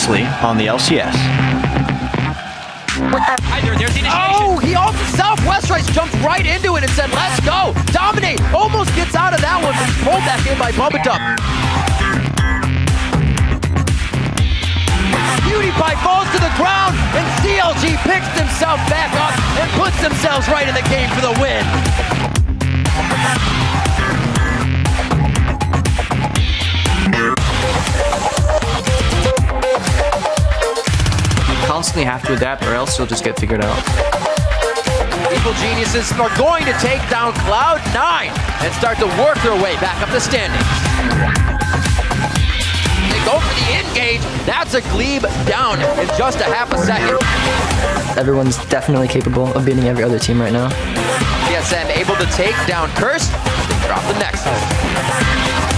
previously on the LCS. There's the initiation. Oh, he off the Southwest Rice jumped right into it and said, let's go. Dominate. Almost gets out of that one, but pulled back in by Bubba. Beauty Pie falls to the ground, and CLG picks himself back up and puts themselves right in the game for the win. Constantly have to adapt or else you'll just get figured out. Evil Geniuses are going to take down Cloud9 and start to work their way back up the standings. They go for the engage. That's a Glebe down in just a half a second. Everyone's definitely capable of beating every other team right now. TSM able to take down Curse. They drop the Nexus.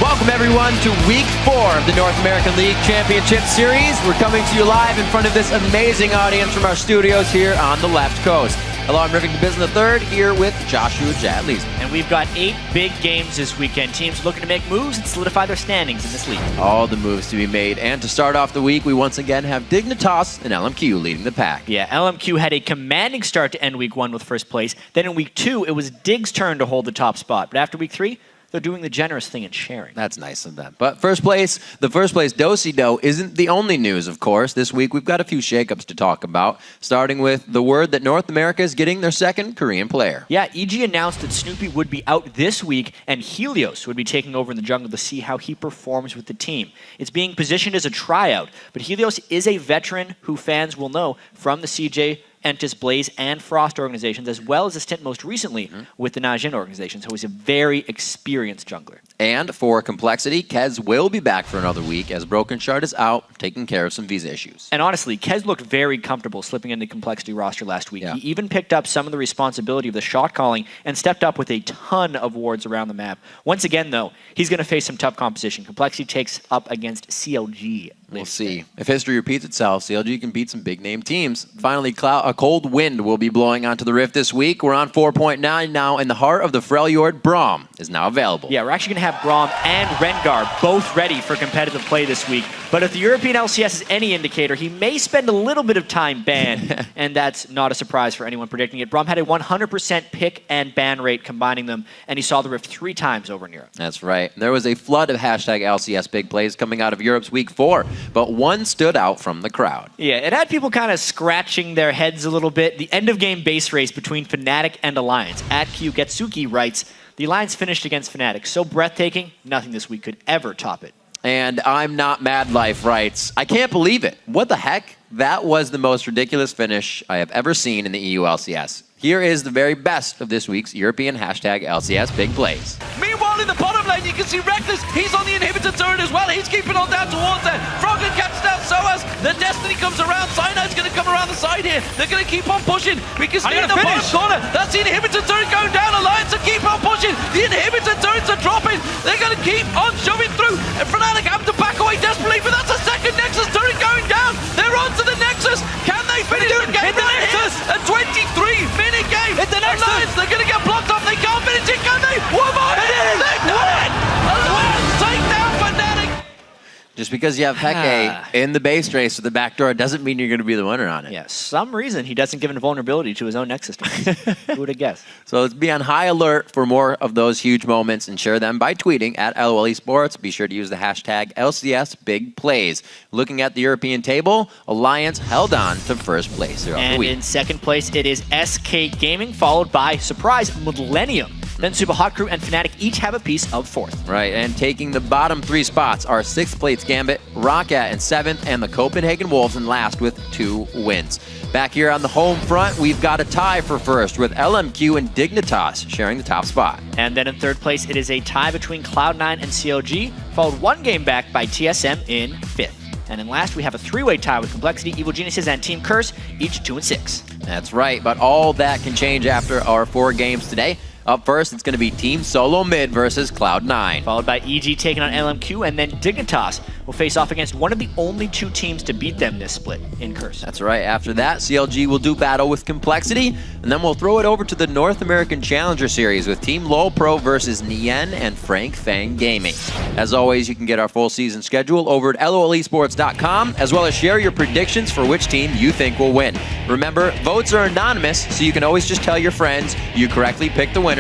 Welcome everyone to week 4 of the North American League Championship Series. We're coming to you live in front of this amazing audience from our studios here on the left coast. Hello, I'm Rivington Business III here with Joshua Jadlees. And we've got 8 big games this weekend. Teams looking to make moves and solidify their standings in this league. All the moves to be made. And to start off the week, we once again have Dignitas and LMQ leading the pack. Yeah, LMQ had a commanding start to end week 1 with first place. Then in week 2, it was Dig's turn to hold the top spot. But after week 3, they're doing the generous thing and sharing. That's nice of them. But the first place Do-si-do isn't the only news, of course. This week, we've got a few shakeups to talk about, starting with the word that North America is getting their second Korean player. Yeah, EG announced that Snoopy would be out this week, and Helios would be taking over in the jungle to see how he performs with the team. It's being positioned as a tryout, but Helios is a veteran who fans will know from the CJ, Entis, Blaze, and Frost organizations, as well as a stint most recently with the Najin organization. So he's a very experienced jungler. And for complexity, Kez will be back for another week as Broken Shard is out, taking care of some visa issues. And honestly, Kez looked very comfortable slipping into complexity roster last week. Yeah. He even picked up some of the responsibility of the shot calling and stepped up with a ton of wards around the map. Once again, though, he's going to face some tough competition. Complexity takes up against CLG. We'll see. If history repeats itself, CLG can beat some big-name teams. Finally, a cold wind will be blowing onto the Rift this week. We're on 4.9 now, and the heart of the Freljord, Braum, is now available. Yeah, we're actually going to have Braum and Rengar both ready for competitive play this week. But if the European LCS is any indicator, he may spend a little bit of time banned, and that's not a surprise for anyone predicting it. Braum had a 100% pick and ban rate combining them, and he saw the Rift 3 times over in Europe. That's right. There was a flood of #LCS big plays coming out of Europe's week 4, but one stood out from the crowd. Yeah, it had people kind of scratching their heads a little bit. The end-of-game base race between Fnatic and Alliance. @Q Getsuki writes, the Alliance finished against Fnatic. So breathtaking, nothing this week could ever top it. And I'm Not Mad Life writes, I can't believe it. What the heck? That was the most ridiculous finish I have ever seen in the EU LCS. Here is the very best of this week's European #LCS big plays. Meanwhile, in the bottom lane, you can see Reckless. He's on the inhibitor turret as well. He's keeping on down towards there. Froggen catches down Soaz. The Destiny comes around. Cynide's going to come around the side here. They're going to keep on pushing. We can see in the bottom corner. That's the inhibitor turret going down. Alliance are keep on pushing. The inhibitor turrets are dropping. They're going to keep on shoving through. And Fnatic have to back away desperately, but that's a second Nexus turret going down. They're on to the Nexus. Can they finish the game? The Nexus! A 23-minute game. It's the Nexus. Alliance, they're going to get blocked off. They can't finish it, can they? One more. They've done it. Alliance take down Fnatic. Just because you have Peke in the base race with the back door doesn't mean you're going to be the winner on it. Yeah, some reason he doesn't give a vulnerability to his own Nexus. Who would have guessed? So let's be on high alert for more of those huge moments and share them by tweeting @LOL Esports. Be sure to use the #LCS Big Plays. Looking at the European table, Alliance held on to first place throughout the week. And in second place, it is SK Gaming, followed by, surprise, Millennium. Then Super Hot Crew and Fnatic each have a piece of 4th. Right, and taking the bottom 3 spots are 6th place Gambit, Roccat in 7th, and the Copenhagen Wolves in last with 2 wins. Back here on the home front, we've got a tie for first with LMQ and Dignitas sharing the top spot. And then in third place, it is a tie between Cloud9 and CLG, followed 1 game back by TSM in 5th. And then last, we have a three-way tie with Complexity, Evil Geniuses, and Team Curse, each 2-6. That's right, but all that can change after our 4 games today. Up first, it's going to be Team Solo Mid versus Cloud9. Followed by EG taking on LMQ, and then Dignitas will face off against one of the only 2 teams to beat them this split in Curse. That's right. After that, CLG will do battle with Complexity, and then we'll throw it over to the North American Challenger Series with Team LoL Pro versus Nien and Frank Fang Gaming. As always, you can get our full season schedule over at lolesports.com, as well as share your predictions for which team you think will win. Remember, votes are anonymous, so you can always just tell your friends you correctly picked the winners.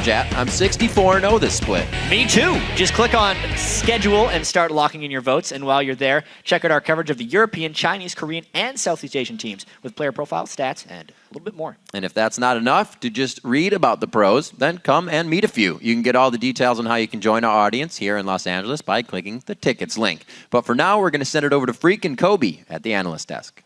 Jat, I'm 64-0 this split. Me too. Just click on schedule and start locking in your votes. And while you're there, check out our coverage of the European, Chinese, Korean, and Southeast Asian teams with player profiles, stats, and a little bit more. And if that's not enough to just read about the pros, then come and meet a few. You can get all the details on how you can join our audience here in Los Angeles by clicking the tickets link. But for now, we're going to send it over to Freak and Kobe at the analyst desk.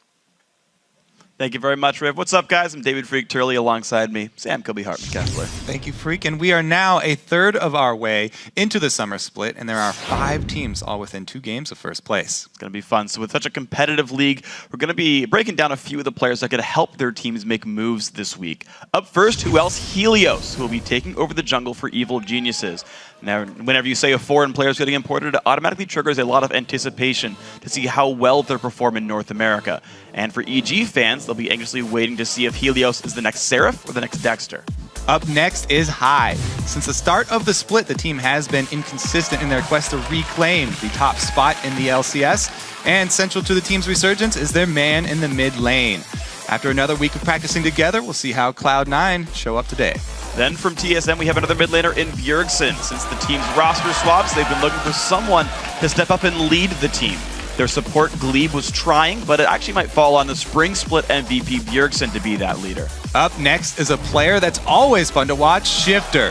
Thank you very much, Riv. What's up, guys? I'm David Freak Turley. Alongside me, Sam Kobe Hartman Kessler. Thank you, Freak. And we are now a third of our way into the summer split, and there are 5 teams all within 2 games of first place. It's going to be fun. So with such a competitive league, we're going to be breaking down a few of the players that could help their teams make moves this week. Up first, who else? Helios, who will be taking over the jungle for Evil Geniuses. Now, whenever you say a foreign player is getting imported, it automatically triggers a lot of anticipation to see how well they'll perform in North America. And for EG fans, they'll be anxiously waiting to see if Helios is the next Seraph or the next Dexter. Up next is Hive. Since the start of the split, the team has been inconsistent in their quest to reclaim the top spot in the LCS, and central to the team's resurgence is their man in the mid lane. After another week of practicing together, we'll see how Cloud9 show up today. Then from TSM, we have another mid laner in Bjergsen. Since the team's roster swaps, they've been looking for someone to step up and lead the team. Their support, Glebe, was trying, but it actually might fall on the spring split MVP Bjergsen to be that leader. Up next is a player that's always fun to watch, Shifter.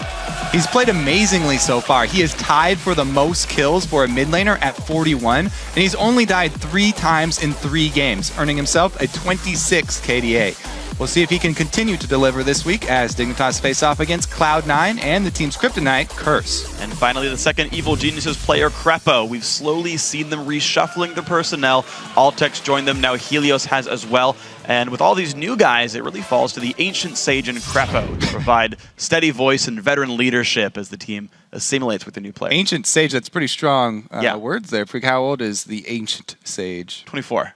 He's played amazingly so far. He is tied for the most kills for a mid laner at 41, and he's only died 3 times in 3 games, earning himself a 26 KDA. We'll see if he can continue to deliver this week as Dignitas face off against Cloud9 and the team's Kryptonite, Curse. And finally, the second Evil Geniuses player, Crepo. We've slowly seen them reshuffling the personnel. Altex joined them, now Helios has as well. And with all these new guys, it really falls to the Ancient Sage and Crepo to provide steady voice and veteran leadership as the team assimilates with the new player. Ancient Sage, that's pretty strong words there. How old is the Ancient Sage? 24.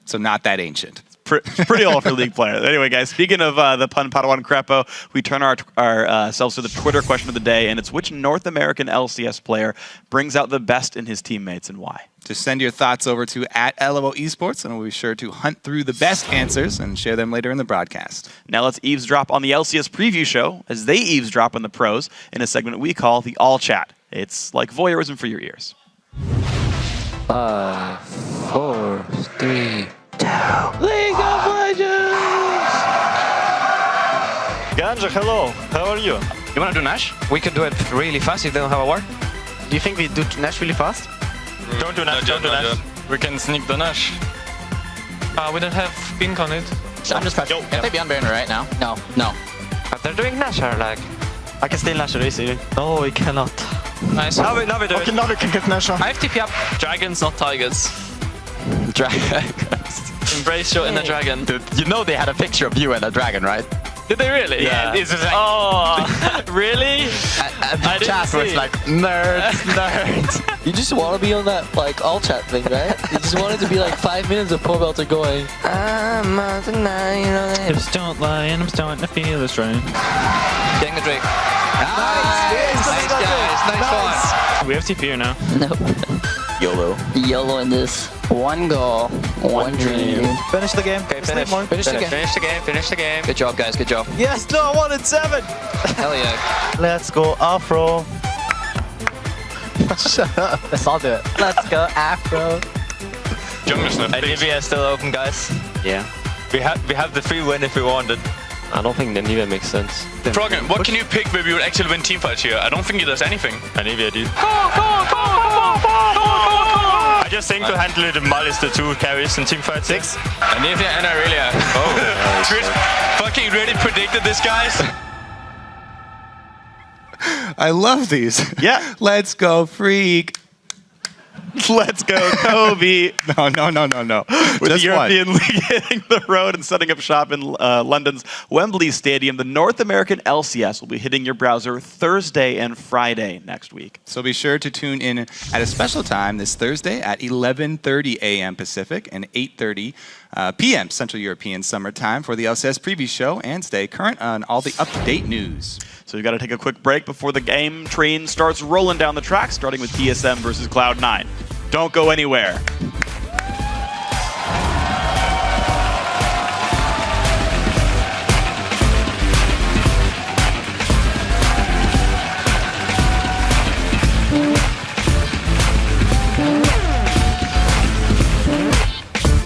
So not that ancient. Pretty old for league player. Anyway, guys, speaking of the pun Padawan Crepo, we turn ourselves to the Twitter question of the day, and it's which North American LCS player brings out the best in his teammates and why? Just send your thoughts over to @LMO Esports, and we'll be sure to hunt through the best answers and share them later in the broadcast. Now let's eavesdrop on the LCS preview show as they eavesdrop on the pros in a segment we call the All Chat. It's like voyeurism for your ears. 5, 4, 3, 2. League of Legends! Ganja, hello. How are you? You wanna do Nash? We can do it really fast if they don't have a ward. Do you think we do Nash really fast? Don't do Nash, don't do Nash. We can sneak the Nash. We don't have pink on it. I'm just pressing. Can I take beyond banner right now? No. No. But they're doing Nash, or like... I can steal Nash easily. No, we cannot. Nice. Now we do it. Now we can get Nash on. I have TP up. Dragons, not tigers. Dragons. Embrace your inner dragon. Dude, you know they had a picture of you and a dragon, right? Did they really? Yeah. It's just like, oh, really? I the chat was like, nerds, nerds. You just want to be on that like all chat thing, right? You just want it to be like 5 minutes of Pro Belter going. I'm out tonight, you know that. Hips don't lie and I'm starting to feel this rain. Getting a drink. Nice, nice guys, nice one. We have TP here now. Nope. YOLO. YOLO in this. One goal, one dream. Finish the game. Okay, finish the game. Finish the game, finish the game. Good job, guys, good job. Yes, no, 1 and 7. Hell yeah. Let's go Afro. Shut up. Let's all do it. Let's go Afro. Nivea is still open, guys. Yeah. We have the free win if we wanted. I don't think Nivea makes sense. Froggen, what can you pick where we would actually win teamfights here? I don't think he does anything. Nivea, dude. I just think to handle it, Mal is the 2 carries in teamfight 6. Nivea and Aurelia. Oh, Chris fucking really predicted this, guys. I love these. Yeah. Let's go, Freak. Let's go, Kobe. No. With the Just one. European League hitting the road and setting up shop in London's Wembley Stadium, the North American LCS will be hitting your browser Thursday and Friday next week. So be sure to tune in at a special time this Thursday at 11:30 a.m. Pacific and 8:30 p.m. Central European Summer Time for the LCS preview show, and stay current on all the up-to-date news. So we've got to take a quick break before the game train starts rolling down the track, starting with TSM versus Cloud9. Don't go anywhere.